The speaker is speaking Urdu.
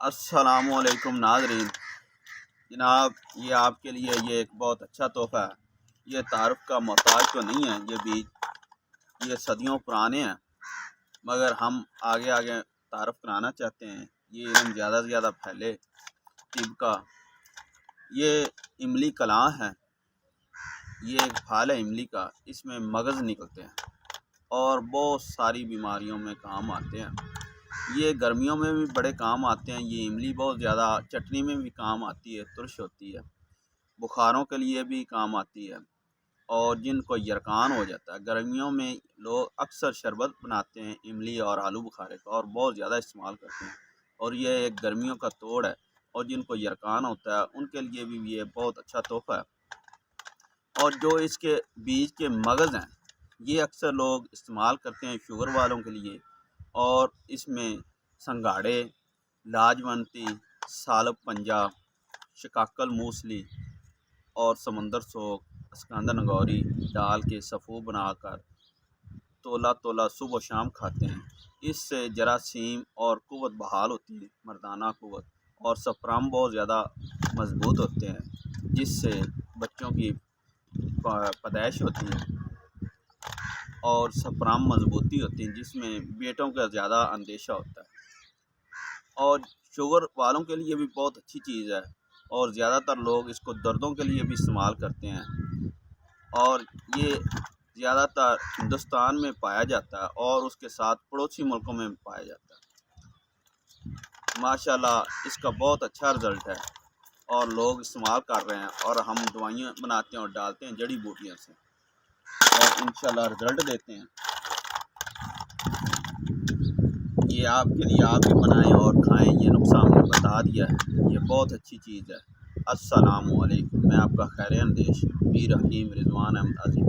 السلام علیکم ناظرین جناب، یہ آپ کے لیے یہ ایک بہت اچھا تحفہ ہے۔ یہ تعارف کا محتاج تو نہیں ہے، یہ بیج یہ صدیوں پرانے ہیں، مگر ہم آگے آگے تعارف کرانا چاہتے ہیں، یہ علم زیادہ سے زیادہ پھیلے طب کا۔ یہ املی کلاں ہے، یہ ایک پھل ہے املی کا، اس میں مغز نکلتے ہیں اور بہت ساری بیماریوں میں کام آتے ہیں۔ یہ گرمیوں میں بھی بڑے کام آتے ہیں۔ یہ املی بہت زیادہ چٹنی میں بھی کام آتی ہے، ترش ہوتی ہے، بخاروں کے لیے بھی کام آتی ہے، اور جن کو یرقان ہو جاتا ہے گرمیوں میں لوگ اکثر شربت بناتے ہیں املی اور آلو بخارے کا، اور بہت زیادہ استعمال کرتے ہیں، اور یہ ایک گرمیوں کا توڑ ہے، اور جن کو یرقان ہوتا ہے ان کے لیے بھی یہ بہت اچھا تحفہ ہے۔ اور جو اس کے بیج کے مغز ہیں یہ اکثر لوگ استعمال کرتے ہیں شوگر والوں کے لیے، اور اس میں سنگھاڑے، لاجونتی، سالب پنجہ، شکاکل موسلی اور سمندر سوگ، اسکندر نگوری ڈال کے صفو بنا کر تولا تولا صبح و شام کھاتے ہیں۔ اس سے جراثیم اور قوت بحال ہوتی ہے، مردانہ قوت، اور سپرم بہت زیادہ مضبوط ہوتے ہیں، جس سے بچوں کی پیدائش ہوتی ہے، اور سپرم مضبوطی ہوتی ہے، جس میں بیٹوں کا زیادہ اندیشہ ہوتا ہے۔ اور شوگر والوں کے لیے بھی بہت اچھی چیز ہے، اور زیادہ تر لوگ اس کو دردوں کے لیے بھی استعمال کرتے ہیں، اور یہ زیادہ تر ہندوستان میں پایا جاتا ہے، اور اس کے ساتھ پڑوسی ملکوں میں پایا جاتا ہے۔ ماشاءاللہ اس کا بہت اچھا رزلٹ ہے، اور لوگ استعمال کر رہے ہیں، اور ہم دوائیاں بناتے ہیں اور ڈالتے ہیں جڑی بوٹیوں سے، اور انشاءاللہ رزلٹ دیتے ہیں۔ یہ آپ کے لیے آپ بھی بنائیں اور کھائیں، یہ نقصان نے بتا دیا ہے، یہ بہت اچھی چیز ہے۔ السلام علیکم، میں آپ کا خیر اندیش میر حکیم رضوان احمد عظیم۔